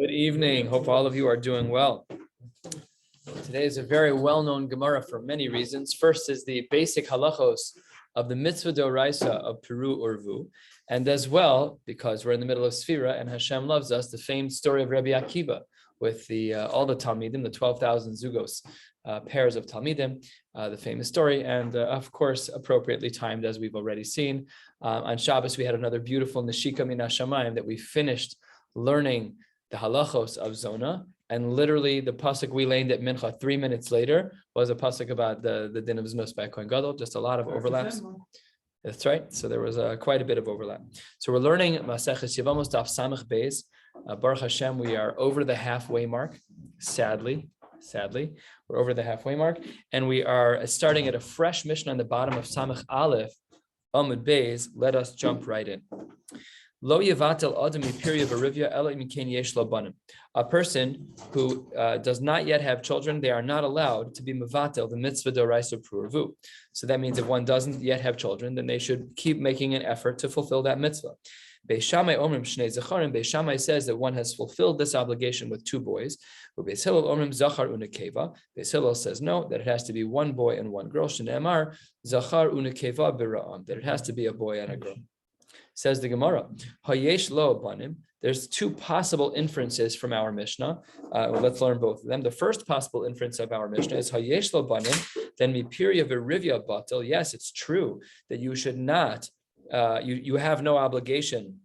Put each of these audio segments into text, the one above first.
Good evening. Hope all of you are doing well. Today is a very well-known Gemara for many reasons. First is the basic halachos of the mitzvah d'oraisa of Peru Urvu, and as well, because we're in the middle of Sfira and Hashem loves us, the famed story of Rabbi Akiva with all the Talmidim, the 12,000 zugos, pairs of Talmidim, the famous story, and of course, appropriately timed, as we've already seen. On Shabbos, we had another beautiful Neshika Min HaShamayim that we finished learning the halachos of Zona, and literally the pasuk we learned at Mincha 3 minutes later was a pasuk about the din of Znus by Kohen Gadol, just a lot of overlaps. That's right. So there was quite a bit of overlap. So we're learning Maseches Yevamos daf Samach Beis. Baruch Hashem, we are over the halfway mark. Sadly, we're over the halfway mark, and we are starting at a fresh mission on the bottom of Samach Aleph, Amud Beis. Let us jump right in. Lo yevatel adam mipirya v'rivya ela imken yesh lo banim. A person who does not yet have children, they are not allowed to be mevatel the mitzvah d'oraisa pru'urvu. So that means if one doesn't yet have children, then they should keep making an effort to fulfill that mitzvah. Beis Shammai omrim shnei zecharim. Beis Shammai says that one has fulfilled this obligation with two boys. Beis Hillel omrim zachar unekeva. Beis Hillel says no, that it has to be one boy and one girl. Shneimar zachar unekeva b'ra'am, that it has to be a boy and a girl. Says the Gemara, Hayesh lo banim. There's two possible inferences from our Mishnah. Let's learn both of them. The first possible inference of our Mishnah is Hayesh lo banim. Then mipirya v'rivya batil. Yes, it's true that you should not. You have no obligation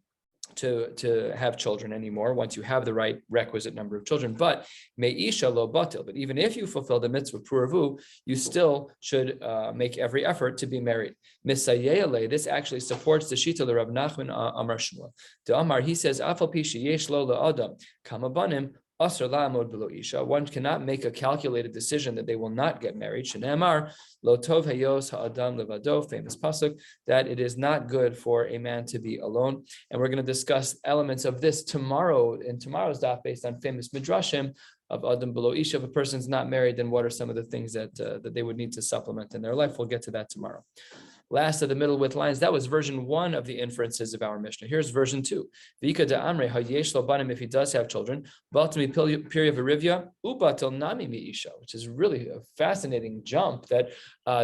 to have children anymore once you have the right requisite number of children. But me'isha lo batil. But even if you fulfill the mitzvah pru'urvu, you still should make every effort to be married. Misayele, this actually supports the shita of Rav Nachman Amar Shmuel. The Amar, he says, Afal pi sheyesh lo la'adam kama banim asar la'amod below isha. One cannot make a calculated decision that they will not get married. Shneimar lo tov hayos ha'adam levado, famous pasuk, that it is not good for a man to be alone. And we're going to discuss elements of this tomorrow in tomorrow's daf based on famous midrashim of adam below isha. If a person's not married, then what are some of the things that they would need to supplement in their life? We'll get to that tomorrow. Last of the middle width lines, that was version 1 of the inferences of our Mishnah. Here's version 2. Vika de amre hayesh lo banim, if he does have children, baltami pirya v'rivya ubatil nami miisha, which is really a fascinating jump that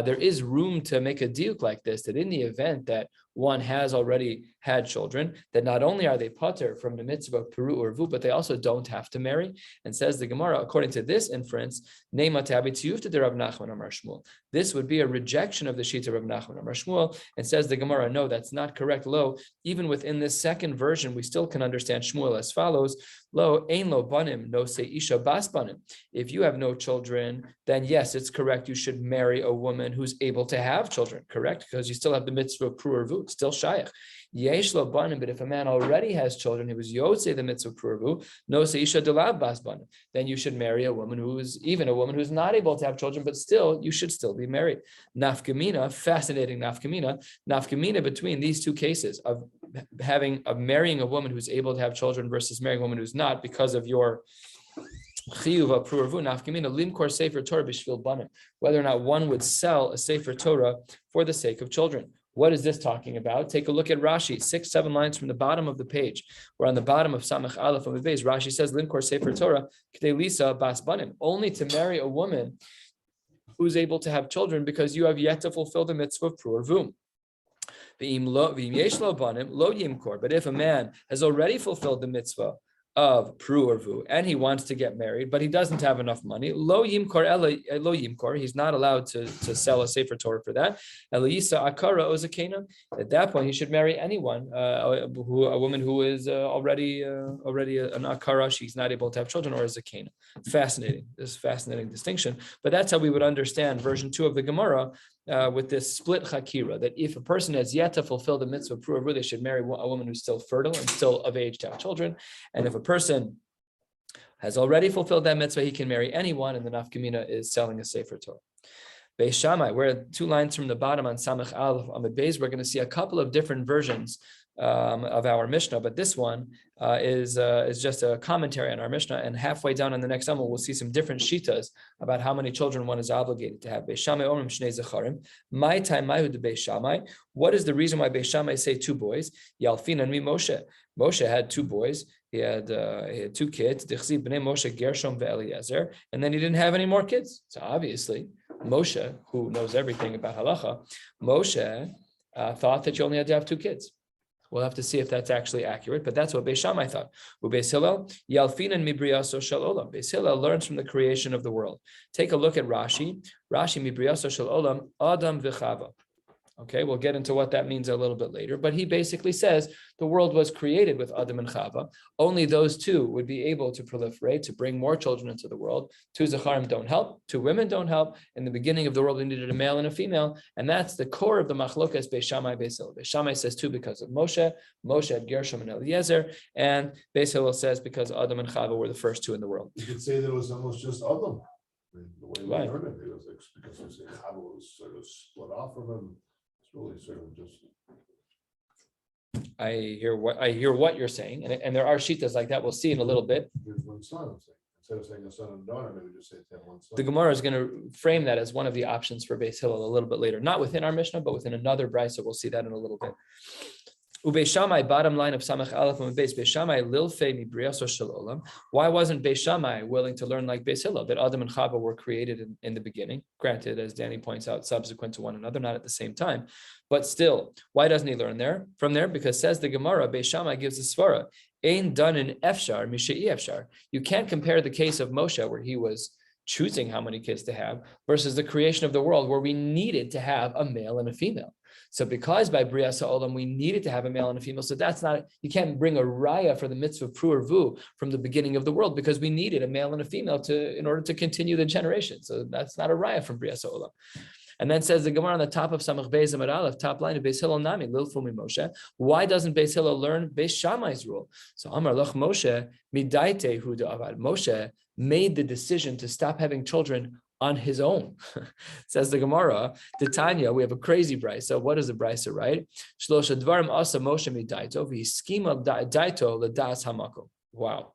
there is room to make a diuk like this, that in the event that one has already had children, that not only are they pater from the mitzvah of Peru Urvu, but they also don't have to marry. And says the Gemara, according to this inference, this would be a rejection of the shita of Nachman Amar Shmuel. And says the Gemara, no, that's not correct. Lo, even within this second version, we still can understand Shmuel as follows. Lo, ein lo banim, no se isha bas banim. If you have no children, then yes, it's correct. You should marry a woman who's able to have children, correct? Because you still have the mitzvah of Peru Urvu, still shaykh. Yesh lo banim, but if a man already has children, he was yotze the mitzvah of Peru Urvu, no se isha delav bas banim, then you should marry a woman who's not able to have children, but still, you should still be married. Nafkamina, fascinating nafkamina between these two cases of marrying a woman who's able to have children versus marrying a woman who's not, because of your chiyuv pru'urvu nafkamina limkor sefer Torah b'shvil banim, whether or not one would sell a sefer Torah for the sake of children. What is this talking about? Take a look at Rashi, 6-7 lines from the bottom of the page. We're on the bottom of Samach Aleph Amud Beis. Rashi says, Limkor sefer Torah k'dei lisa bas banim, only to marry a woman who's able to have children because you have yet to fulfill the mitzvah of pru'urvu. But if a man has already fulfilled the mitzvah of pru'urvu and he wants to get married, but he doesn't have enough money, lo yimkor, he's not allowed to sell a sefer Torah for that. At that point, he should marry anyone, a woman who is already an akara, she's not able to have children, or a zakena. Fascinating, this fascinating distinction. But that's how we would understand version 2 of the Gemara, with this split chakira, that if a person has yet to fulfill the mitzvah of pru'urvu, they should marry a woman who's still fertile and still of age to have children. And if a person has already fulfilled that mitzvah, he can marry anyone, and the nafkamina is selling a sefer Torah. Beis Shammai, we're 2 lines from the bottom on Samach Aleph Amud Beis. We're going to see a couple of different versions of our Mishnah, but this one is just a commentary on our Mishnah. And halfway down in the next Amud, we'll see some different shitas about how many children one is obligated to have. Beis Shammai omrim shnei zecharim. My time, my Beis Shammai. What is the reason why Beis Shammai say two boys? Yalfin and me Moshe. Moshe had two boys. He had two kids. Dichsi bnei Moshe Gershom ve'Eliezer, and then he didn't have any more kids. So obviously, Moshe, who knows everything about halacha, Moshe thought that you only had to have two kids. We'll have to see if that's actually accurate, but that's what Beis Shammai thought. Beis Hillel, Yalfinan mibriyaso shel olam. Beis Hillel learns from the creation of the world. Take a look at Rashi. Rashi mibriyaso shel olam, Adam v'Chava. Okay, we'll get into what that means a little bit later, but he basically says the world was created with Adam and Chava. Only those two would be able to proliferate, to bring more children into the world. Two Zacharim don't help, two women don't help. In the beginning of the world, we needed a male and a female, and that's the core of the machlokas Beis Shammai, Beis Hillel. Beis Shammai says two because of Moshe. Moshe had Gershom and Eliezer, and Beis Hillel says because Adam and Chava were the first two in the world. You could say that it was almost just Adam. I mean, the way we Right. learned it was because you say Chava was sort of split off from him. Really sort of just. I hear what you're saying, and there are shitas like that. We'll see in a little bit. There's one son. Instead of saying a son and daughter, maybe just say they have one son. The Gemara is going to frame that as one of the options for Beis Hillel a little bit later, not within our Mishnah, but within another brisa. We'll see that in a little bit. Beis Shammai, bottom line of Samach Aleph and Beis Shammai lilfei mibriyaso shel olam. Why wasn't Beis Shammai willing to learn like Beis Hillel, that Adam and Chava were created in the beginning? Granted, as Danny points out, subsequent to one another, not at the same time. But still, why doesn't he learn from there? Because says the Gemara, Beis Shammai gives a svara, ein done in efshar mishei efshar. You can't compare the case of Moshe, where he was choosing how many kids to have, versus the creation of the world, where we needed to have a male and a female. So because by Bria Sa'olam, we needed to have a male and a female, so that's not, you can't bring a raya for the mitzvah of pru or vu from the beginning of the world, because we needed a male and a female in order to continue the generation. So that's not a raya from Bria Sa'olam. And then says the Gemara on the top of Samach Beis Amud Aleph, top line of Beis Hillel Nami, Lilfu mi Moshe. Why doesn't Beis Hillel learn Beis Shammai's rule? So Amar Lach Moshe, Midaite Hu Da'avad. Moshe made the decision to stop having children on his own. Says the Gemara, Titania, we have a crazy brisa. What is the brisa, right? Shlosha dvarim asa Moshe midaito v'hiskima daito l'das hamako. Wow.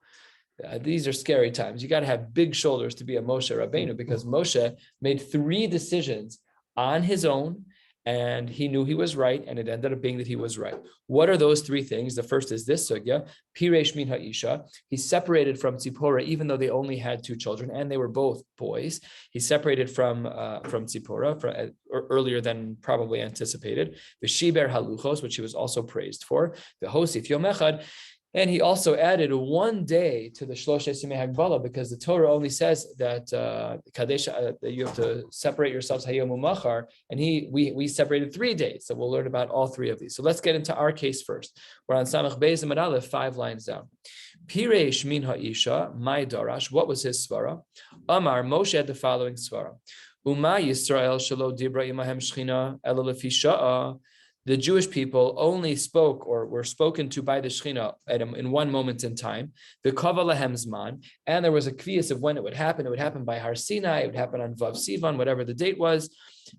These are scary times. You got to have big shoulders to be a Moshe Rabbeinu, because Moshe made 3 decisions on his own, and he knew he was right, and it ended up being that he was right. What are those 3 things? The first is this sugya, Piresh min ha'isha. He separated from Tzipora, even though they only had 2 children, and they were both boys. He separated from Tzipora earlier than probably anticipated. The Shiber haluchos, which he was also praised for. The Hosif Yom Echad. And he also added 1 day to the Shloshes Yemei Hagbala, because the Torah only says that that you have to separate yourselves Hayom Umachar, and we separated 3 days. So we'll learn about all 3 of these. So let's get into our case first. We're on Samach Beis Amud Aleph, 5 lines down. Pireish min ha'isha, my darash. What was his svara? Amar, Moshe had the following svara. Uma Yisrael shelo dibra imahem shchina elo lefi sha'a. The Jewish people only spoke or were spoken to by the Shekhinah in one moment in time, the Kava Lahem Zman, and there was a kvias of when it would happen. It would happen by Har Sinai, it would happen on Vav Sivan, whatever the date was,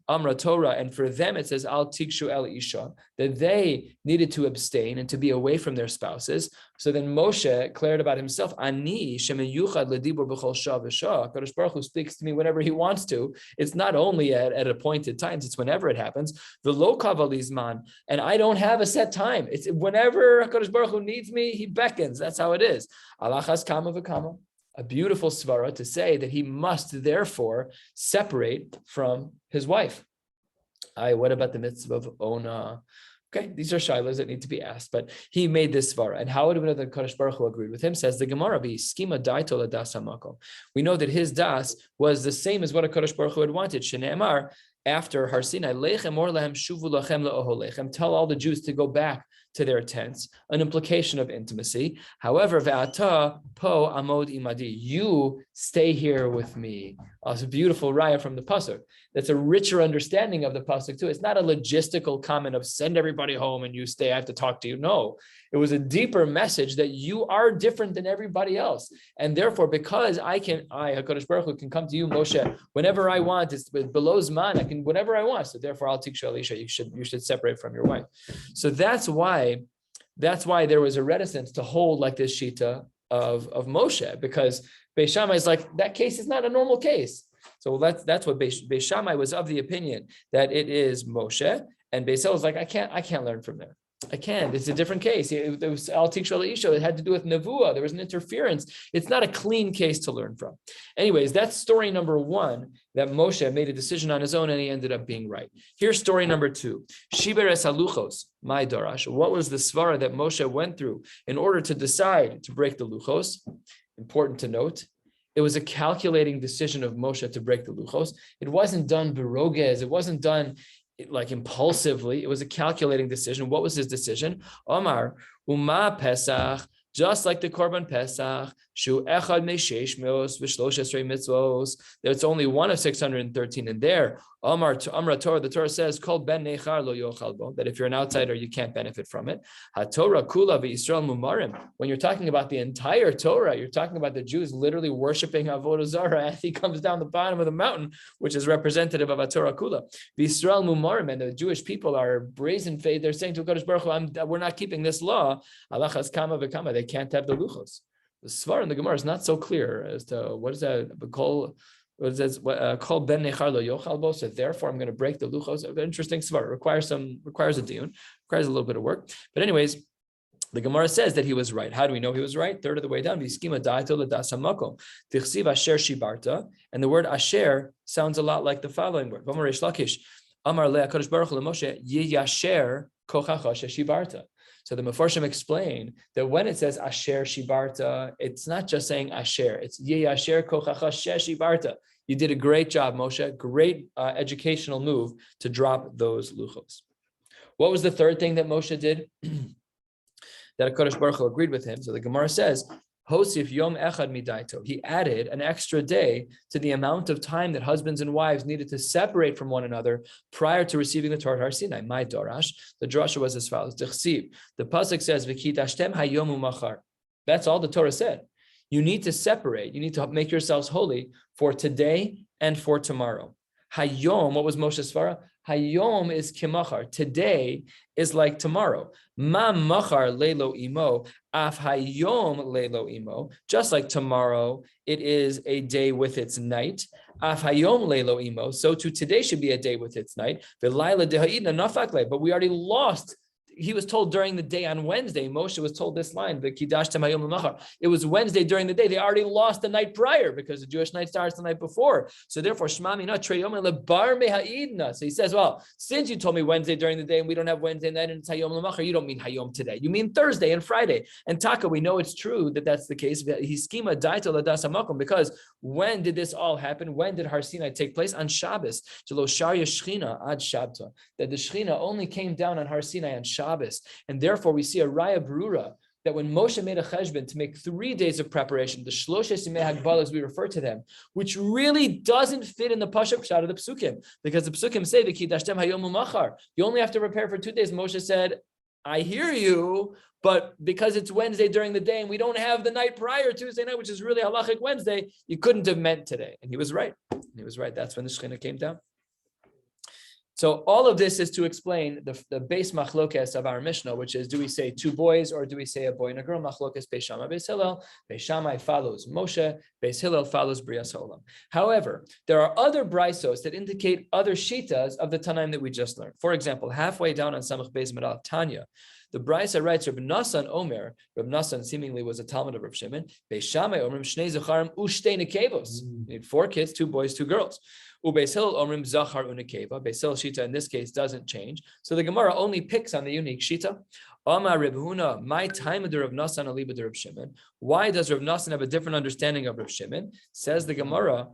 Amra Torah, and for them it says Al Tikshu El Isha, that they needed to abstain and to be away from their spouses. So then Moshe declared about himself, Ani Shemeyuchad Ledibur B'chol Shah V'Shah. Kadosh Baruch Hu speaks to me whenever he wants to. It's not only at appointed times; it's whenever it happens. The Lo Kavalizman, and I don't have a set time. It's whenever Kadosh Baruch Hu needs me, he beckons. That's how it is. Alachas Kama V'Kama. A beautiful svara to say that he must therefore separate from his wife. What about the mitzvah of Ona? Okay, these are shilas that need to be asked, but he made this svara. And how would it have been that Kadosh Baruch Hu agreed with him? Says the Gemara, schema daito ladas hamako. We know that his das was the same as what a Kadosh Baruch Hu had wanted. Shneimar, after Har Sinai, lechem or lehem shuvu lachem leoholechem. Tell all the Jews to go back to their tents, an implication of intimacy. However, ve'ata po amod imadi, you stay here with me. It's a beautiful raya from the pasuk. That's a richer understanding of the pasuk too. It's not a logistical comment of send everybody home and you stay, I have to talk to you. No, it was a deeper message that you are different than everybody else. And therefore, because I, HaKadosh Baruch Hu, can come to you, Moshe, whenever I want, it's below Zman, I can whenever I want. So therefore, I'll teach you, Elisha, you should separate from your wife. So that's why That's why there was a reticence to hold like this shita of Moshe, because Beis Shammai is like, that case is not a normal case. So that's what Beis Shammai was of the opinion that it is Moshe, and Beis Hillel was like, I can't learn from there. I can't. It's a different case. It was Al Tikshal Isha. It had to do with Nevuah. There was an interference. It's not a clean case to learn from. Anyways, that's story number one, that Moshe made a decision on his own and he ended up being right. Here's story number two. Shiber es haluchos, my darash. What was the svara that Moshe went through in order to decide to break the luchos? Important to note, it was a calculating decision of Moshe to break the luchos. It wasn't done beroges. It wasn't done like impulsively. It was a calculating decision. What was his decision? Omar, Uma Pesach, just like the Korban Pesach, Shu Echad Me'Sheish Meos V'Shlosh Esrei Mitzvos. It's only one of 613 in there. Amra Torah, the Torah says, Kol Ben Nechar Lo Yochal Bo, that if you're an outsider, you can't benefit from it. HaTorah Kula V'Yisrael Mumarim. When you're talking about the entire Torah, you're talking about the Jews literally worshiping Avodah Zarah as he comes down the bottom of the mountain, which is representative of HaTorah Kula. V'Yisrael Mumarim, and the Jewish people are brazen faced. They're saying to HaKadosh Baruch Hu, we're not keeping this law. Halachas Kama V'Kama. They can't have the luchos. The Svar in the Gemara is not so clear as to what is that. What says called ben nechar lo yochal bo. So therefore, I'm going to break the luchos. Interesting svar. Requires a diyun, requires a little bit of work. But anyways, the Gemara says that he was right. How do we know he was right? Third of the way down. V'yiskima da'ato l'das hamakom. Tichsiv asher shibarta, and the word asher sounds a lot like the following word. V'amar Reish Lakish, Amar le'akadosh baruch hu leMoshe yiyasher kochacha sheshibarta. So the Mefarshim explain that when it says asher shibarta, it's not just saying asher. It's yiyasher kochacha sheshibarta. You did a great job, Moshe. Great educational move to drop those luchos. What was the third thing that Moshe did? That HaKadosh Baruch Hu agreed with him. So the Gemara says, Hosif Yom Echad Midaito. He added an extra day to the amount of time that husbands and wives needed to separate from one another prior to receiving the Torah at Har Sinai. My Dorash. The drasha was as follows. The pasuk says, V'kidashtem hayomu machar. That's all the Torah said. You need to separate. You need to make yourselves holy for today and for tomorrow. Hayom, what was Moshe's svara? Hayom is kimachar. Today is like tomorrow. Ma machar leilo imo, af hayom leilo imo. Just like tomorrow, it is a day with its night. Af hayom leilo imo. So too today should be a day with its night. V'laila dehaidna nafakle. But we already lost. He was told during the day on Wednesday. Moshe was told this line, it was Wednesday during the day. They already lost the night prior because the Jewish night starts the night before. So therefore, so he says, well, since you told me Wednesday during the day and we don't have Wednesday night and it's Hayom L'machar, you don't mean Hayom today. You mean Thursday and Friday. And Taka, we know it's true that that's the case. Because when did this all happen? When did Har Sinai take place? On Shabbos. That the Shechina only came down on Har Sinai on Shabbos. And therefore, we see a Raya Berura that when Moshe made a cheshbon to make 3 days of preparation, the Shloshes Yimei Hagbala, as we refer to them, which really doesn't fit in the Pashup shot of the Psukim, because the Psukim say, V'kidashtem hayom u'machar. You only have to prepare for 2 days. Moshe said, I hear you, but because it's Wednesday during the day and we don't have the night prior, Tuesday night, which is really halachic Wednesday, you couldn't have meant today. And he was right. He was right. That's when the Shechina came down. So all of this is to explain the base machlokes of our Mishnah, which is, do we say 2 boys or do we say a boy and a girl? Machlokes Beis Shammai, Beis Hillel. Beis Shammai follows Moshe. Beis Hillel follows Brias Ha'olam. However, there are other brisos that indicate other shitas of the Tanaim that we just learned. For example, halfway down on Samach Beis Meral Tanya, the Brisa writes, Reb Nassan Omer, Reb Nassan seemingly was a Talmud of Reb Shimon, Beis Shammai Omer, Shnei Zecharim, Ushtei Nekevos. You need 4 kids, 2 boys, 2 girls. Beis Hillel Omrim Zachar Unekeva. Beis Hillel Shita in this case doesn't change. So the Gemara only picks on the unique Shita. Amar Reb Huna, my time of the Reb Nassan aliba de Reb Shimon. Why does Reb Nassan have a different understanding of Reb Shimon? Says the Gemara.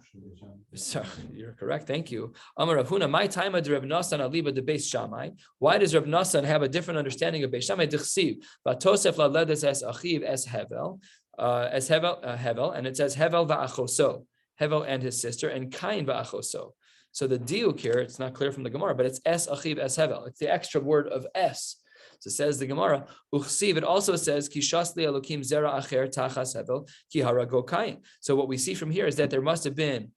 So, you're correct. Thank you. Amar Reb Huna, my time of the Reb Nassan aliba de Beis Shammai. Why does Reb Nassan have a different understanding of Beis Shammai? Dichsiv Vatosef laledes es achiv es Hevel, Hevel, and it says Hevel va'achoso. Hevel and his sister, and Kain va'achoso. So the diuk here, it's not clear from the Gemara, but it's es achiv es Hevel. It's the extra word of es. So says the Gemara, Uchsiv, it also says, Ki shasli elokim zera acher tachas Hevel, ki harago Kain. So what we see from here is that there must have been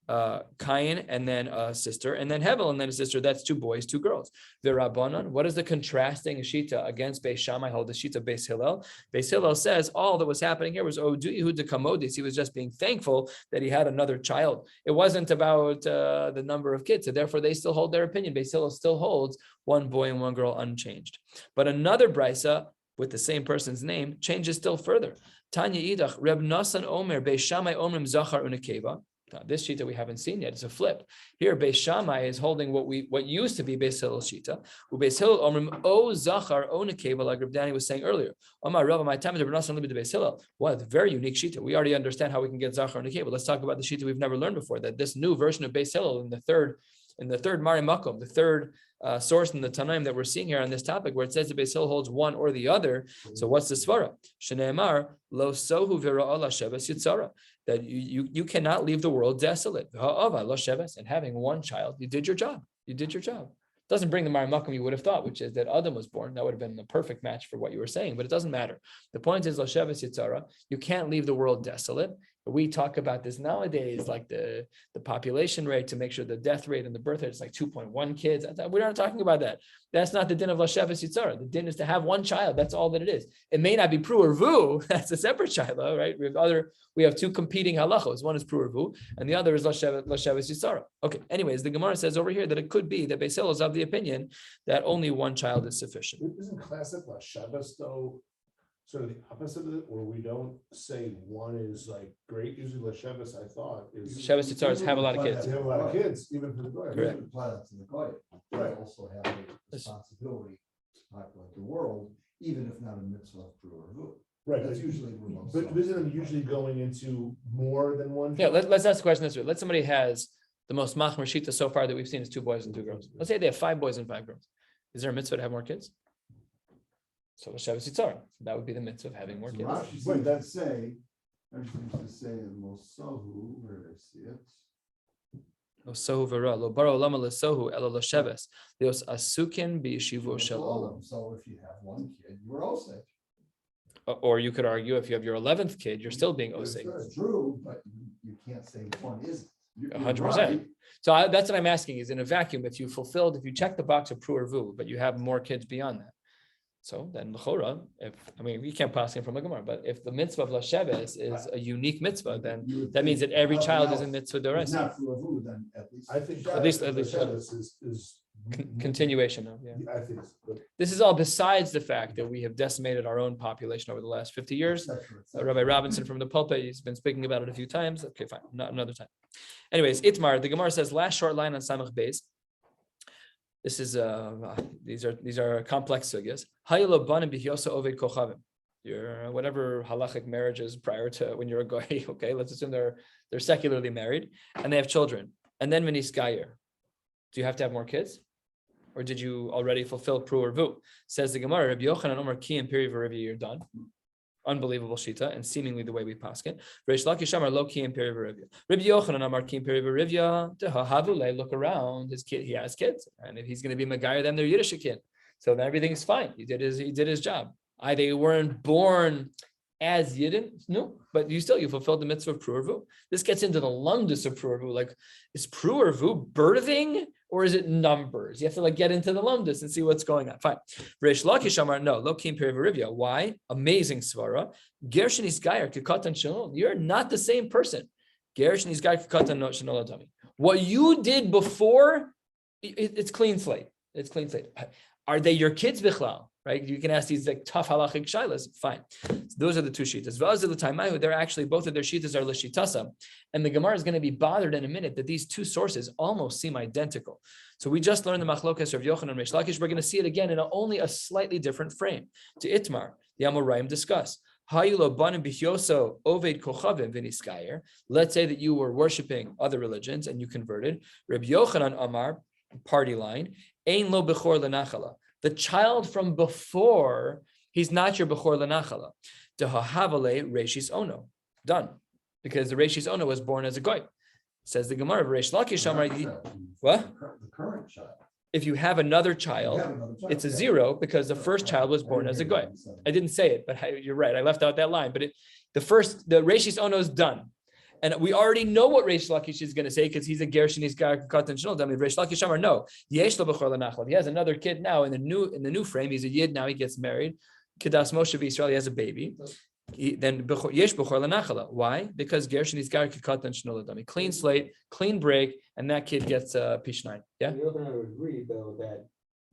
Cain and then a sister, and then Hevel and then a sister. That's 2 boys, 2 girls. The Rabbanon, what is the contrasting Shita against Beis Shammai hold the Shita Beis Hillel? Beis Hillel says all that was happening here was Odu Yehud Kamodis. He was just being thankful that he had another child. It wasn't about the number of kids. So therefore, they still hold their opinion. Beis Hillel still holds 1 boy and 1 girl unchanged. But another brisa with the same person's name changes still further. Tanya Idach Reb Nasan Omer Beis Shammai Omrim Zachar Unakeva. This shita we haven't seen yet. It's a flip. Here, Beis Shammai is holding what used to be Beis Hillel's shita. Beis Hillel omrim o zachar o nekeva, like Reb Danny was saying earlier. Omar Rava, my time is Rabbanan libid Beis Hillel. Wow, it's a very unique shita. We already understand how we can get zachar and nekeva. Let's talk about the shita we've never learned before. That this new version of Beis Hillel in the third Mari Makom, the third source in the Tanaim that we're seeing here on this topic, where it says the Beis Hillel holds one or the other. So what's the svara? Shneimar lo sohu v'ra'ala sheves yitzara. That you cannot leave the world desolate. And having 1 child, you did your job. You did your job. Doesn't bring the Mari Makom you would have thought, which is that Adam was born. That would have been the perfect match for what you were saying, but it doesn't matter. The point is, Lo Sheves Yitzara, you can't leave the world desolate. We talk about this nowadays, like the population rate to make sure the death rate and the birth rate is like 2.1 kids. We're not talking about that. That's not the din of Lo Sheves Yitzara. The din is to have 1 child. That's all that it is. It may not be pru or vu. That's a separate shiloh, right? We have 2 competing halachos. One is pru or vu, and the other is Lo Sheves Yitzara. Okay. Anyways, the Gemara says over here that it could be that Beis Hillel is of the opinion that only 1 child is sufficient. Isn't classic Lo Sheves though sort of the opposite of it, where we don't say 1 is like great? Usually Lo Sheves, I thought, is Sheves Yitzara have a lot of kids. They have a lot of kids, even for the goy. Correct. Apply that to the goy. They also have a responsibility to populate the world, even if not a mitzvah of pru or vu. Right, That's usually where most. but isn't it usually going into more than 1? Yeah, let's ask the question this way. Let's somebody has the most machmer shita so far that we've seen is 2 boys and 2 girls. Let's say they have 5 boys and 5 girls. Is there a mitzvah to have more kids? So Sheves Yitzara, that would be the mitzvah of having more kids. Rashi seems to say, in Mosohu, where did I see it? Lo sohu v'ra, lo baro lama lo sohu, elo lo sheves, leos asukin b'yeshivo shel olam. So if you have 1 kid, you're osek. Or you could argue if you have your 11th kid, you're still being osik. It's true, but you can't say 1 isn't. 100%. So that's what I'm asking is in a vacuum, if you check the box of pru or vu, but you have more kids beyond that. So then l'chora, we can't pass him from a Gemara, but if the mitzvah of Lo Sheves is a unique mitzvah, then that means that every child is in mitzvah d'oraisa. Not for a vu, then at least. I think At least Sheves is Continuation of, yeah. I think it's good. This is all besides the fact that we have decimated our own population over the last 50 years. Rabbi Robinson from the pulpit, he's been speaking about it a few times. Okay, fine, not another time. Anyways, Itmar, the Gemara says, last short line on Samach Beis. This is these are complex sugyas. Your whatever halachic marriages prior to when you're a goy, okay, let's assume they're secularly married and they have children. And then v'niskayer. Do you have to have more kids? Or did you already fulfill pru or vu? Says the Gemara, Rabbi Yochanan Omer Ki and Piri v'Ravi, you're done. Unbelievable shita, and seemingly the way we paskin. Reish Lakish Amar Lo Ki and Piri v'Rivya. Rabbi Yochanan Amar Ki and Piri v'Rivya. Tehahavule, look around. His kid, he has kids, and if he's going to be Megayer them, they're Yiddish kid. So then everything's fine. He did his job. They weren't born as Yidden, no, but you fulfilled the mitzvah of pru or vu. This gets into the lumdus of pru or vu. Like, is pru or vu birthing or is it numbers? You have to get into the lumdus and see what's going on. Fine. Reish Lakish Amar, no, lo kim peri v'rivya. Why? Amazing svara. Gershon is gayer kikatan shalom. You're not the same person. Gershon is gayer kikatan shalom adami. What you did before, it's clean slate. It's clean slate. Are they your kids bichlal? Right? You can ask these tough halachic shilas. Fine. So those are the 2 shitas. They're actually, both of their shitas are l'shitasa. And the Gemara is going to be bothered in a minute that these 2 sources almost seem identical. So we just learned the machlokas of Yochanan and Reish Lakish. We're going to see it again in only a slightly different frame. To Itmar, the Amoraim discuss. Let's say that you were worshiping other religions and you converted. Rabbi Yochanan Amar, party line, Ein lo bechor lenachala. The child from before, he's not your bechor lenachala. Dehahavale reshis ono. Done. Because the reshis ono was born as a goy. Says the Gemara of Reish Lakish Amar. What? The current child. If you have another child, it's a 0 because the first child was born as a goy. I didn't say it, but you're right. I left out that line. But the reshis ono is done. And we already know what Reish Lakish is going to say because he's a ger shenisgar katan shnol dami. Reish Lakish Amar no. Yesh lo b'chor lenachal. He has another kid now in the new frame. He's a yid now. He gets married. Kedas Moshe Yisrael. He has a baby. Then yesh b'chor lenachala. Why? Because ger shenisgar katan shnol dami. Clean slate, clean break, and that kid gets P9. Yeah. The other one would agree though that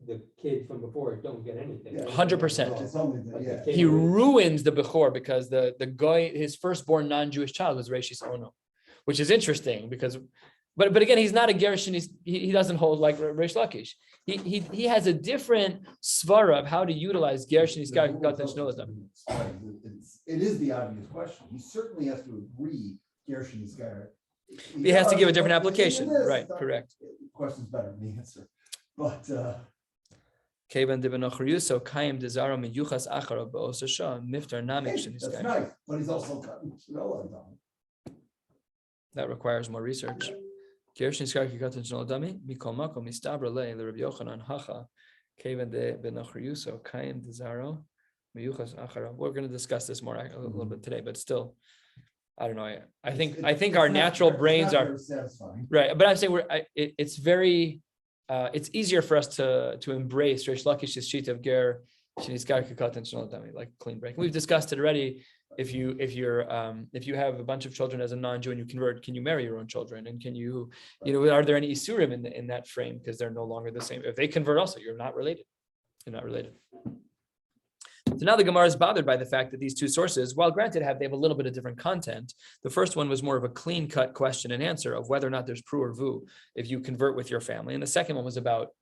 the kids from before don't get anything. 100%. It's only the- yeah. He ruins the Bechor because the guy, his firstborn non-Jewish child was Reishis Ono, which is interesting because, but again, he's not a Gershon. He doesn't hold like Reish Lakish. He has a different svara of how to utilize Gershon. It is the obvious question. He certainly has to agree Gershon is Gar. He has to give a different application, right? Correct. Question's better than the answer, but. Kevan debenoch so kayim dezaro miyuchas achara be'osasha miftar namik That's shenisgai. nice, but he's also cutting Shinola down. That requires more research. Gershon iskar kikatan shnodami mikol makom mistabra le Rabbi Yochanan hacha kevan debenoch so kayim dezaro miyuchas achara. We're going to discuss this more a little bit today, but still, I don't know. I think our natural brains are satisfying. right, but I'm saying it's very. It's easier for us to embrace Reish Lakish's sheet of ger shenisgar kikatan shnol dami, like clean break. We've discussed it already. If you have a bunch of children as a non-Jew and you convert, can you marry your own children? And can you are there any isurim in that frame because they're no longer the same? If they convert, also you're not related. You're not related. So now the Gemara is bothered by the fact that these two sources, while granted they have a little bit of different content, the first one was more of a clean-cut question and answer of whether or not there's pru or vu if you convert with your family, and the second one was about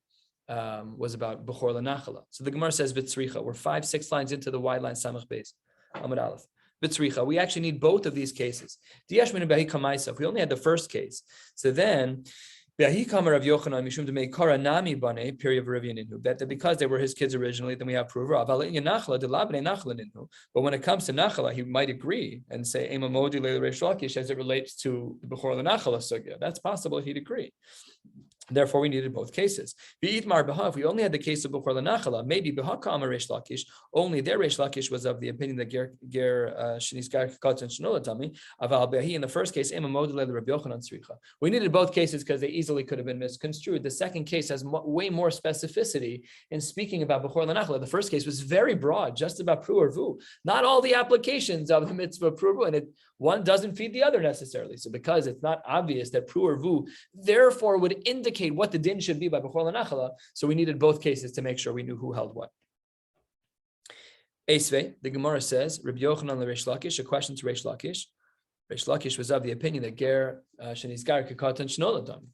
bechor lenachala. So the Gemara says vitzricha. We're 5-6 lines into the wide line samach beis amud aleph. Vitzricha. We actually need both of these cases. If we only had the first case, so then. That because they were his kids originally, then we have proof. But when it comes to Nachala, he might agree and say, as it relates to the Bechor Nachala sugya. That's possible he'd agree. Therefore, we needed both cases. If we only had the case of Bechor Nachala, maybe Reish Lakish, only their Reish Lakish was of the opinion that Ger Shenisgar Katan Shnolatami. In the first case, we needed both cases because they easily could have been misconstrued. The second case has way more specificity in speaking about Bechor Nachala. The first case was very broad, just about Pru or Vu. Not all the applications of the mitzvah Pru, and one doesn't feed the other necessarily. So because it's not obvious that Pru or Vu, therefore would indicate what the din should be by Bechor Nachala, so we needed both cases to make sure we knew who held what. Esvei, the Gemara says, Rabbi Yochanan Reish Lakish, a question to Reish Lakish. Reish Lakish was of the opinion that Ger Shenisgar Kikatan Shnoladam.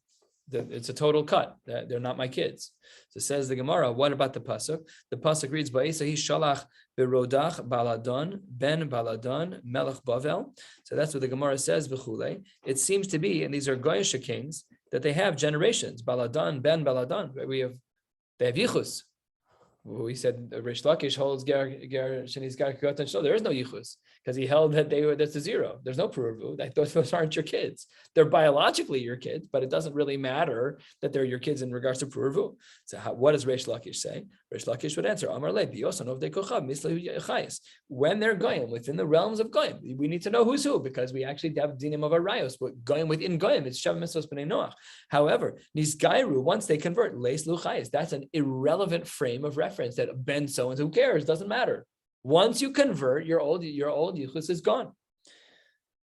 It's a total cut. They're not my kids. So says the Gemara, what about the pasuk? The pasuk reads, "Ba'esahi shalach berodach baladon ben baladon melech bavel." So that's what the Gemara says. B'chulei. It seems to be, and these are Goyish kings, that they have generations. Baladon ben baladon. They have yichus. We said Reish Lakish holds ger shenisgar kikatan shlo. There is no yichus because he held that that's a zero. There's no pruvu. Those aren't your kids. They're biologically your kids, but it doesn't really matter that they're your kids in regards to pruvu. So what does Reish Lakish say? Reish Lakish would answer, Amar le biyosan of de kochav mislahu yachayis. When they're goyim within the realms of goyim, we need to know who's who because we actually have dinim of arayos. But goyim within goyim, it's shav mitzvos b'nei noach. However, nisgairu once they convert leis luchayis, that's an irrelevant frame of reference. That Ben so and who cares? Doesn't matter. Once you convert, your old yichus is gone.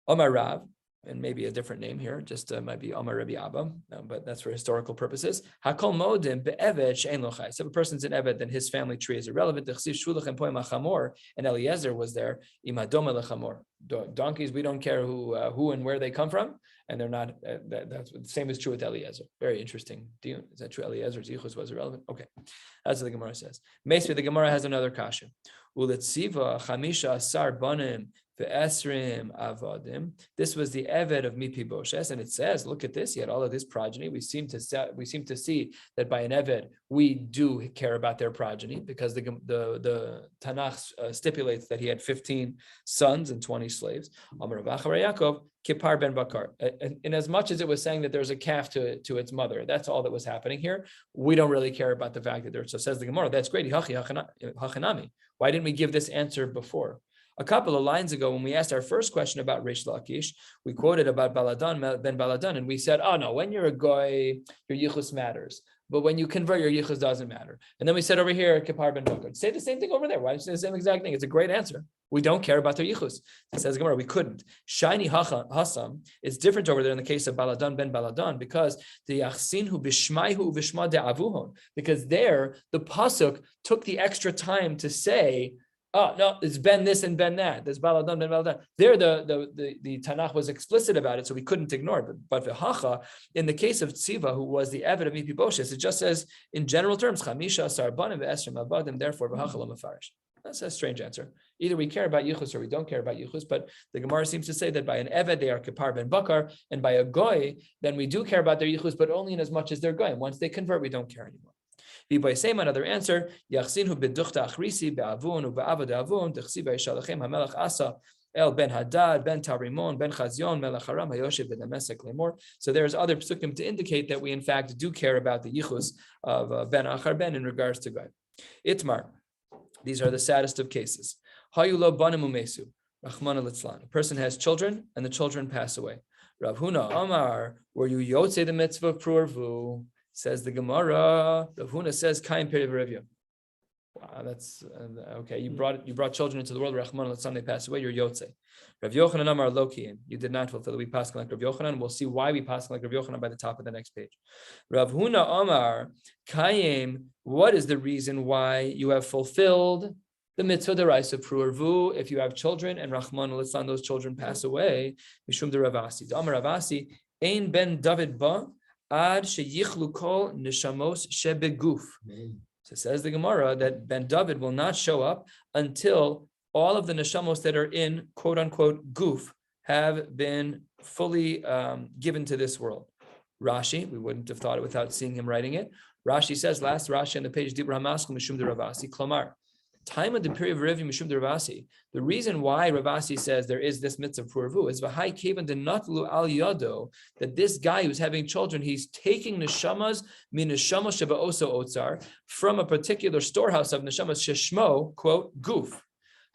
Omar Rav, and maybe a different name here, just might be Omar Rabbi Abba, but that's for historical purposes. Hakol modim be'eved she'en lo chai. So if a person's in Eved, then his family tree is irrelevant. And Eliezer was there. Donkeys, we don't care who and where they come from, and they're not. That's the same is true with Eliezer. Very interesting. Is that true? Eliezer's yichus was irrelevant. Okay, that's what the Gemara says. Maybe the Gemara has another kasha. Uletziva chamisha asar banim. Ve'esrim avadim. This was the Eved of Mipiboshes, and it says, look at this. He had all of this progeny. We seem to see that by an Eved we do care about their progeny because the Tanakh stipulates that he had 15 sons and 20 slaves. Amar Rav Achar Yaakov Kipar ben Bakar. In as much as it was saying that there's a calf to its mother, that's all that was happening here. We don't really care about the fact that there. So says the Gemara, that's great. Hachanami. Why didn't we give this answer before? A couple of lines ago, when we asked our first question about Rish Lakish, we quoted about Baladan, Ben Baladan, and we said, oh no, when you're a goy, your yichus matters. But when you convert, your yichus doesn't matter. And then we said over here, Kipar Ben Bakar. Say the same thing over there. Why don't you say the same exact thing? It's a great answer. We don't care about their yichus. It says Gemara, we couldn't. Shiny Hasam, it's different over there in the case of Baladan Ben Baladan, because the Yachsinhu Bishmaihu Bishma de Avuhon, because there the pasuk took the extra time to say, oh no, it's Ben this and Ben that. There's Baladan, Ben Baladan. There, the Tanakh was explicit about it, so we couldn't ignore it. But v'hacha, in the case of Tziva, who was the Eved of Mepiboshes, it just says in general terms, Chamisha Sarbanim ve'Esrim Abadim. Therefore, v'hacha lo mefarish. That's a strange answer. Either we care about yichus or we don't care about yichus. But the Gemara seems to say that by an Eved they are Kipar Ben Bakar, and by a Goy, then we do care about their yichus, but only in as much as they're Goy. Once they convert, we don't care anymore. Same another answer. Yachsinhu beduchta achrisi be'avun u'be'avad avun dechsi be'ishalachem hamelach asa el ben Hadad ben Tarimon ben Chazion melech Aram hayoshev be'Damasek lemor. So there's other psukim to indicate that we in fact do care about the yichus of ben achar ben in regards to God. Itmar. These are the saddest of cases. Hayulo banim umesu rachmana litzlan. A person has children and the children pass away. Rav Huna Amar, were you yotzei the mitzvah of prurvu? Says the Gemara. Rav Huna says, "Kain period review." Wow, that's okay. You brought children into the world. Rachman let they pass away. You're yotzei. Rav Yochanan Amar Lokiin. You did not fulfill. We pass like Rav Yochanan. We'll see why we pass like Rav Yochanan by the top of the next page. Rav Huna Amar Kayim. What is the reason why you have fulfilled the mitzvah deraisa prurvu if you have children and Rachman let those children pass away? Mishum de Ravasi. Amar Ravasi ein ben David ba. Ad sheyichlu kol neshamos shebeguf. So says the Gemara that Ben David will not show up until all of the neshamos that are in quote unquote guf have been fully given to this world. Rashi, we wouldn't have thought it without seeing him writing it. Rashi says, last Rashi on the page, Dibra Hamaskel Mishum de Ravasi, Klomar. Time of the period of Revi Mishum de Ravasi. The reason why Ravasi says there is this mitzvah prurvu is v'hai kevan de natlu al yado, that this guy who's having children, he's taking neshamas min neshamos sheba oso otzar from a particular storehouse of neshamas sheshmo quote guf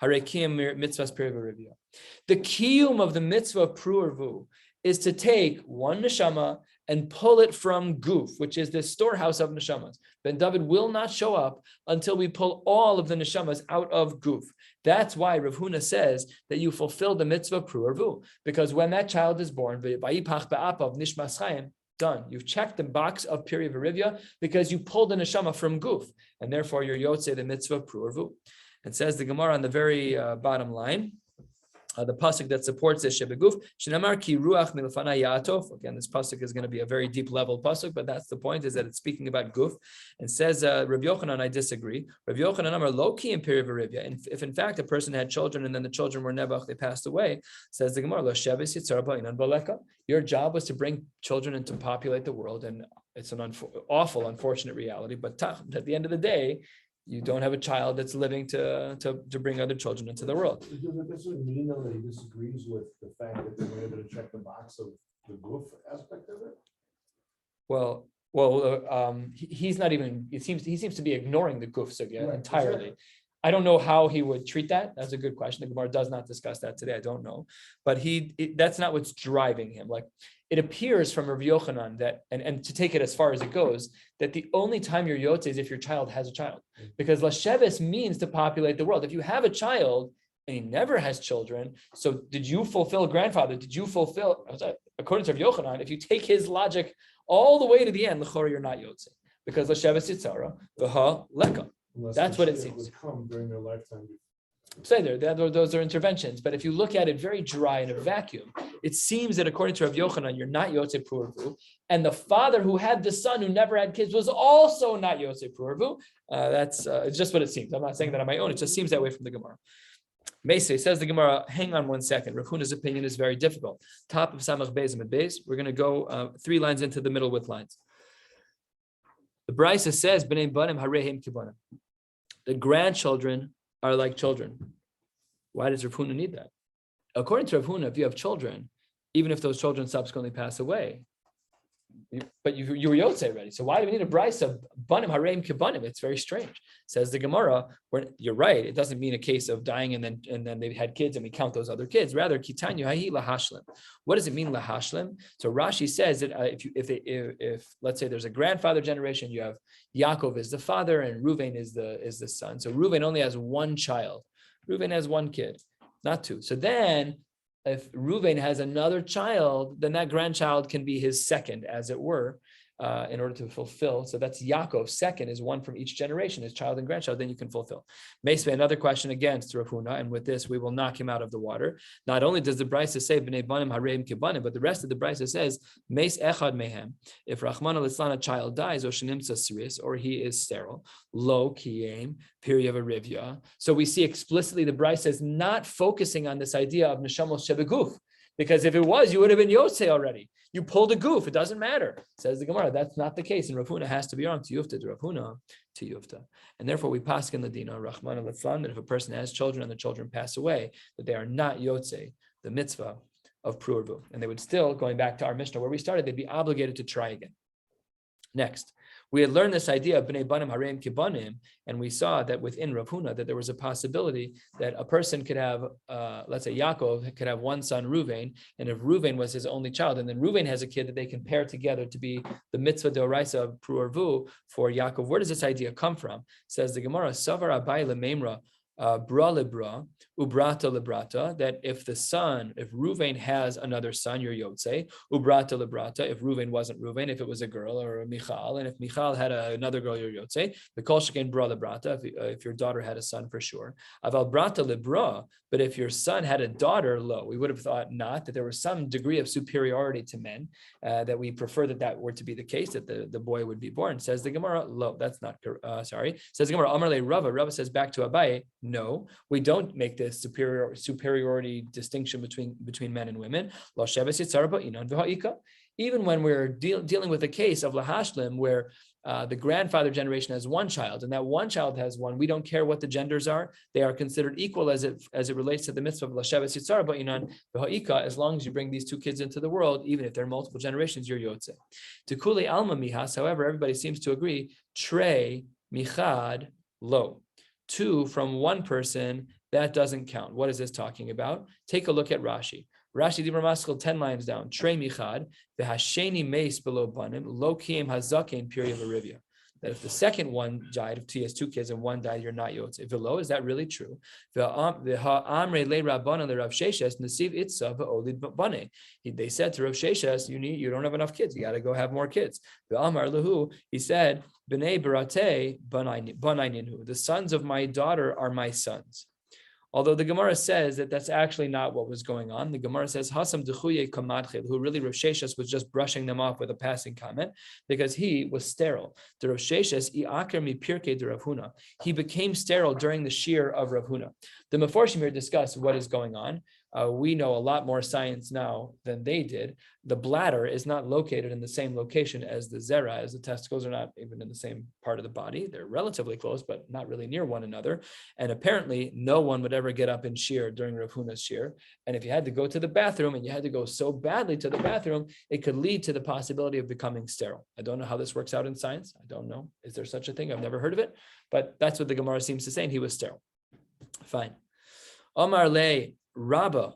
harekim mitzvahs period of Revi. The kiyum of the mitzvah prurvu is to take one neshama and pull it from guf, which is this storehouse of neshamas. Ben David will not show up until we pull all of the neshamas out of guf. That's why Rav Huna says that you fulfill the mitzvah prurvu, because when that child is born, done. You've checked the box of Piri Verivya because you pulled the neshama from guf, and therefore you're yotzei the mitzvah prurvu. And says the Gemara on the very bottom line, the pasuk that supports this shebeguf shenamar ki ruach milfana ya'atov. Again, this pasuk is going to be a very deep level pasuk, but that's the point, is that it's speaking about guf. And says Rabbi Yochanan, I disagree. Rabbi Yochanan amar lo ki in peri v'rivya. And if in fact a person had children and then the children were nebach, they passed away, says the Gemara lo sheves yitzar ba'inan baleka. Your job was to bring children and to populate the world, and it's an awful, unfortunate reality. But at the end of the day, you don't have a child that's living to bring other children into the world. Does it mean though that he disagrees with the fact that they were able to check the box of the goof aspect of it? Well, he's not even. He seems to be ignoring the guf sugya entirely. Exactly. I don't know how he would treat that. That's a good question. The Gemara does not discuss that today. I don't know, but that's not what's driving him. Like, it appears from Rabbi Yochanan that, and to take it as far as it goes, that the only time you're yotze is if your child has a child, because lasheves means to populate the world. If you have a child and he never has children, so did you fulfill grandfather? Did you fulfill? According to Rabbi Yochanan, if you take his logic all the way to the end, l'chora, you're not yotze, because lasheves yitzara v'ha leka. That's what it seems. Come during their lifetime. Say those are interventions, but if you look at it very dry in a vacuum, it seems that according to Rav Yochanan, you're not Yotzei Prurvu, and the father who had the son who never had kids was also not Yotzei Prurvu. That's it's just what it seems. I'm not saying that on my own. It just seems that way from the Gemara. Meisei says the Gemara. Hang on 1 second. Rav Huna's opinion is very difficult. Top of Samach Beis and Beis. We're going to go 3 lines into the middle with lines. The Brisa says, "Bnei banim harehim kibanim." The grandchildren are like children. Why does Rav Huna need that? According to Rav Huna, if you have children, even if those children subsequently pass away, but you were Yotze already. So why do we need a brisa? Banim hareim kibanim. It's very strange. Says the Gemara. You're right. It doesn't mean a case of dying and then they had kids and we count those other kids. Rather, kitanyu hahi lahashlim. What does it mean lahashlim? So Rashi says that if let's say there's a grandfather generation, you have Yaakov is the father and Reuven is the son. So Reuven only has one child. Reuven has one kid, not two. So then, if Reuven has another child, then that grandchild can be his second, as it were, in order to fulfill. So that's Yaakov's second is one from each generation, his child and grandchild, then you can fulfill. Meisvei, another question against Rav Huna, and with this we will knock him out of the water. Not only does the Brisa say Bnei Banim Hareim Kibanim, but the rest of the Brisa says Meis Echad Mehem. If Rahman al-Islan, a child dies, or Shenimtza Siris, or he is sterile, Lo Kiyem Pirya Rivya. So we see explicitly the Brisa is not focusing on this idea of Neshamos Shebeguf. Because if it was, you would have been Yotze already. You pulled a goof, it doesn't matter. Says the Gemara, that's not the case. And Rav Huna has to be wrong. To Yufta, to Rav Huna, to Yufta. And therefore we pass in the Dina, Rahman al-Islam, that if a person has children and the children pass away, that they are not Yotze, the mitzvah of Pru'urvu. And they would still, going back to our Mishnah where we started, they'd be obligated to try again. Next, we had learned this idea of Bnei Banim Hareim Kibanim, and we saw that within Rav Huna that there was a possibility that a person could have, let's say Yaakov could have one son, Reuven, and if Reuven was his only child, and then Reuven has a kid that they can pair together to be the mitzvah d'oraisa of Pru'urvu for Yaakov. Where does this idea come from? Says the Gemara, Savar Abai Lememra, bra libra, ubrata librata, that if Reuven has another son, you're Yotze, ubrata librata, if Reuven wasn't Reuven, if it was a girl or a Michal, and if Michal had another girl, you're Yotze, the kol shekain bra librata, if your daughter had a son for sure. Aval brata libra, but if your son had a daughter, lo, we would have thought not, that there was some degree of superiority to men, that we prefer that were to be the case, that the boy would be born. Says the Gemara, lo, that's not, says the Gemara, Amar le Rava, Rava says back to Abaye, no, we don't make this superiority distinction between men and women. Even when we're dealing with a case of lahashlim where the grandfather generation has one child and that one child has one, we don't care what the genders are. They are considered equal as it relates to the mitzvah of lasheves yitzar ba'inan v'ha'ika. As long as you bring these two kids into the world, even if they're multiple generations, you're yotze. To kuli alma mihas, however, everybody seems to agree, trey michad lo. Two from one person, that doesn't count. What is this talking about? Take a look at Rashi. Rashi Dibra Maskal 10 lines down. Trey michad, v'hasheni meis below banim, lo kiyem hazakein pirya v'rivya. That if the second one died, if he has two kids and one died, you're not yotze. V'lo, is that really true? They said to Rav Sheshes, you don't have enough kids. You got to go have more kids. He said, B'nei barate banayninu. The sons of my daughter are my sons. Although the Gemara says that that's actually not what was going on. The Gemara says, Hasam dechuye kamadchil, who really Rav Sheshes was just brushing them off with a passing comment because he was sterile. The Rav Sheshes, iaker mi pirke de Rav Huna. He became sterile during the shiur of Rav Huna. The Meforshim here discuss what is going on. We know a lot more science now than they did. The bladder is not located in the same location as the zera, as the testicles are not even in the same part of the body. They're relatively close, but not really near one another. And apparently, no one would ever get up in shiur during Rav Huna's shiur. And if you had to go to the bathroom, and you had to go so badly to the bathroom, it could lead to the possibility of becoming sterile. I don't know how this works out in science. I don't know. Is there such a thing? I've never heard of it. But that's what the Gemara seems to say, and he was sterile. Fine. Omar le Rava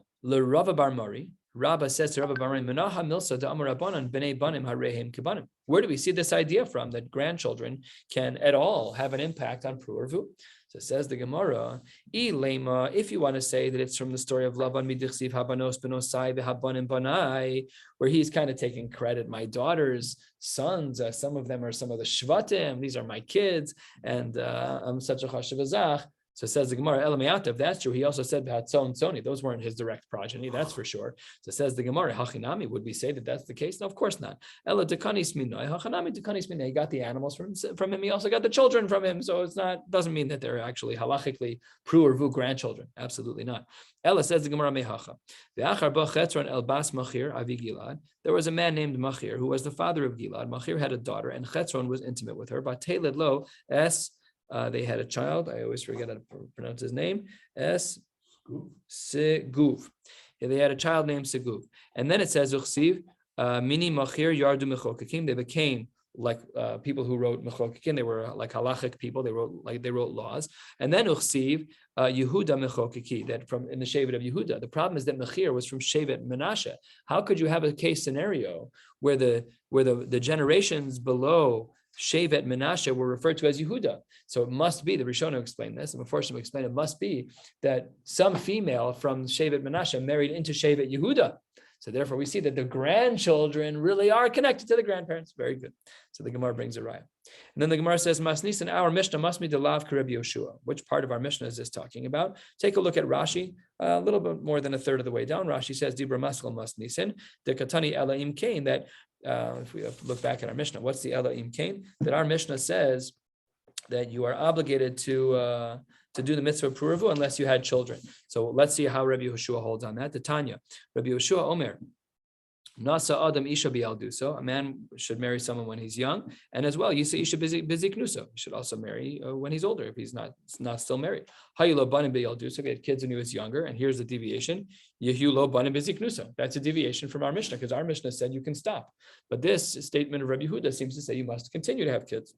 bar Mari. Rabba says to Rabba bar Mari, Menaha milsa da Amar Rabbanan bnei banim harehem kibanim. Where do we see this idea from, that grandchildren can at all have an impact on Pru'urvu? So says the Gemara, if you want to say that it's from the story of Laban midichsiv habanos benosai v'habanim banai, where he's kind of taking credit, my daughter's sons, some of them are some of the shvatim, these are my kids, and I'm such a chashavazach. So says the Gemara, Elamayata, if that's true, he also said B'hatzon Soni. Those weren't his direct progeny, that's for sure. So says the Gemara, Hachinami, would we say that that's the case? No, of course not. Ela Dekanis Minoi, Hachinami Dekanis Minoi. He got the animals from him. He also got the children from him. So doesn't mean that they're actually halachically Pru'urvu grandchildren. Absolutely not. Ella says the Gemara Mehacha. Ve'achar ba Chetron el bas Machir avi Gilad. There was a man named Machir who was the father of Gilad. Machir had a daughter, and Chetron was intimate with her. But Teled lo es. They had a child. I always forget how to pronounce his name. Seguv. They had a child named Seguv. And then it says, Uchsiv, Mini machir yardu mechokakim. They became like people who wrote mechokakim. They were like halachic people. They wrote laws. And then uchsiv Yehuda mechokaki, that from in the shevet of Yehuda. The problem is that mechir was from shevet Menashe. How could you have a case scenario where the generations below shevet Menashe were referred to as Yehuda? So it must be, the Rishonim explained this, and unfortunately explained it must be that some female from shevet Menashe married into shevet Yehuda. So therefore we see that the grandchildren really are connected to the grandparents. Very good. So the Gemara brings a raya. And then the Gemara says, Masnisan, our Mishnah must be the lav Rabbi Yoshua. Which part of our Mishnah is this talking about? Take a look at Rashi, a little bit more than a third of the way down. Rashi says, Dibra Maskal Masnisan, the Katani Elaim Kain, that if we look back at our Mishnah, what's the Elaim Kain? That our Mishnah says that you are obligated to do the mitzvah of Puravu unless you had children. So let's see how Rabbi Yoshua holds on that. The Tanya, Rabbi Yoshua Omer, Nasa Adam Isha Bialduso, a man should marry someone when he's young, and as well, Yisa Isha Biziknuso, he should also marry when he's older if he's not still married. Hayulo Banim Bialduso, he had kids when he was younger, and here's the deviation. Yehulo Banim Biziknuso. That's a deviation from our Mishnah, because our Mishnah said you can stop. But this statement of Rabbi Yehuda seems to say you must continue to have kids.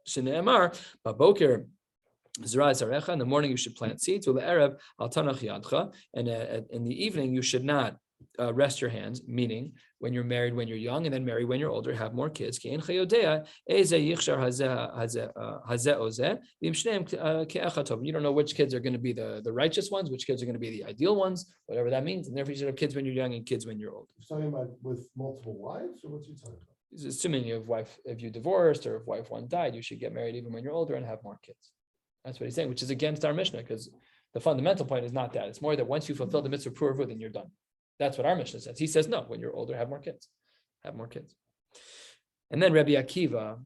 Shneemar, Baboker. In the morning you should plant seeds. And in the evening you should not rest your hands, meaning when you're married when you're young, and then marry when you're older, have more kids. You don't know which kids are going to be the righteous ones, which kids are going to be the ideal ones, whatever that means. And therefore you should have kids when you're young and kids when you're old. He's talking about with multiple wives, or what's he talking about? He's assuming if you divorced or if wife one died, you should get married even when you're older and have more kids. That's what he's saying, which is against our Mishnah, because the fundamental point is not that. It's more that once you fulfill the mitzvah of Puravu, then you're done. That's what our Mishnah says. He says, no, when you're older, have more kids. Have more kids. And then Rabbi Akiva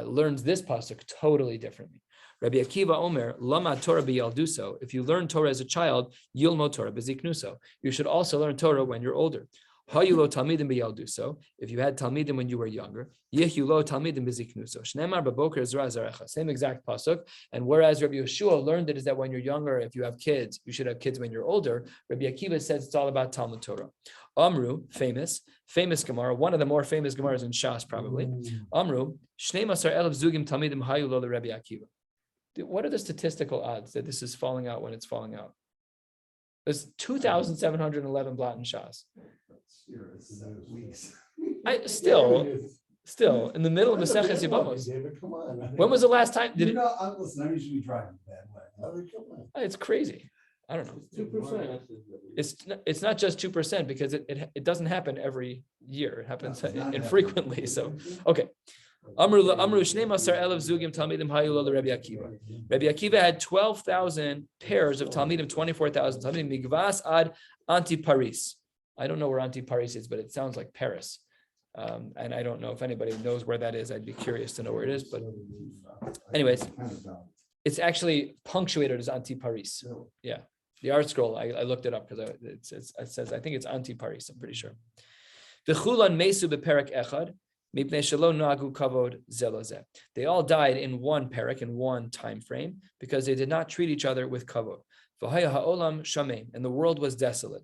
learns this pasuk totally differently. Rabbi Akiva Omer, Lama Torah b'yalduso. If you learn Torah as a child, yilmo Torah b'ziknuso. You should also learn Torah when you're older. Hayulo talmidim b'yalduso. If you had talmidim when you were younger, yehulo talmidim b'ziknuso. Shneimar b'boker zra zarecha. Same exact pasuk. And whereas Rabbi Yeshua learned it is that when you're younger, if you have kids, you should have kids when you're older. Rabbi Akiva says it's all about Talmud Torah. Amru, famous Gemara, one of the more famous Gemaras in Shas probably. Amru, shnei masar elav zugim talmidim hayulo Rabbi Akiva. What are the statistical odds that this is falling out when it's falling out? There's 2,711 blot in Shas. Still in the middle of Maseches Yevamos. When was the last time? Listen, I'm usually driving the bad way. It's crazy. I don't know. 2%. It's not just 2% because it doesn't happen every year. It happens infrequently. So okay. Amru Shnei Masar Elav Zugim Talmidim Hayulol Rabbi Akiva. Rabbi Akiva had 12,000 pairs of Talmidim, 24,000 Talmidim Migvas ad Antiparis. I don't know where Antiparis is, but it sounds like Paris. And I don't know if anybody knows where that is. I'd be curious to know where it is. But anyways, it's actually punctuated as Antiparis. Yeah. The art scroll, I looked it up because it says, I think it's Antiparis, I'm pretty sure. V'chulan mesu beperek echad. They all died in one parak, in one time frame, because they did not treat each other with kavod. And the world was desolate.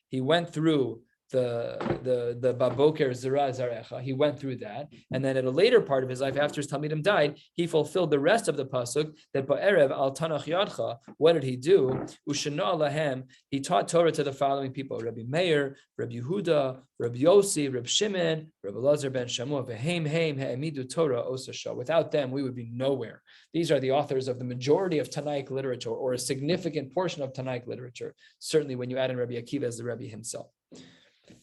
He went through the Baboker Zera Zarecha. He went through that, and then at a later part of his life, after his Talmidim died, he fulfilled the rest of the pasuk that Ba'erev al Tanach Yadcha. What did he do? Ushana lahem. He taught Torah to the following people: Rabbi Meir, Rabbi Yehuda, Rabbi Yossi, Rabbi Shimon, Rabbi Lazar ben Shammua. V'heim ha'emidu Torah osasha. Without them, we would be nowhere. These are the authors of the majority of Tanaic literature, or a significant portion of Tanaic literature. Certainly, when you add in Rabbi Akiva as the Rebbe himself.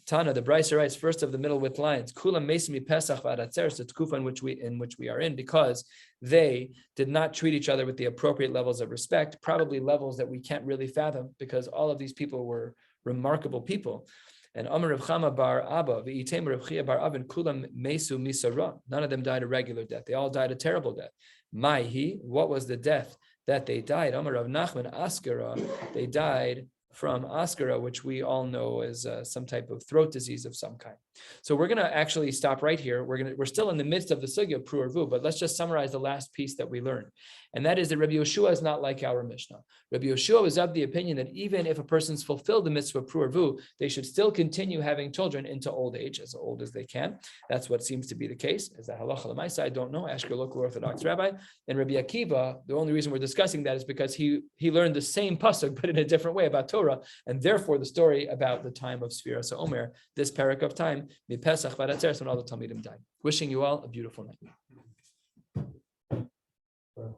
Tana, the Brisa writes, first of the middle with lines, Kulam Mesimi Pesach v'Adatzeres, the Tkufa in which we are in, because they did not treat each other with the appropriate levels of respect, probably levels that we can't really fathom, because all of these people were remarkable people. And Amar Rav Chama bar Abba, v'item Rav Chia bar Avin, Kulam Mesu Misara. None of them died a regular death. They all died a terrible death. Maihi, what was the death that they died? Amar Rav Nachman Askara, they died from Ascara, which we all know is some type of throat disease of some kind. So we're going to actually stop right here. We're still in the midst of the sugya of Pru Urvu, but let's just summarize the last piece that we learned. And that is that Rabbi Yehoshua is not like our Mishnah. Rabbi Yehoshua is of the opinion that even if a person's fulfilled the mitzvah of Pru Urvu, they should still continue having children into old age, as old as they can. That's what seems to be the case. As the halacha l'maisa, I don't know. Ask your local Orthodox rabbi. And Rabbi Akiva, the only reason we're discussing that is because he learned the same pasuk, but in a different way about Torah, and therefore the story about the time of Sfiras HaOmer, this parak of time, Mi Pesach V'Atzeres, when all the Talmidim died. Wishing you all a beautiful night.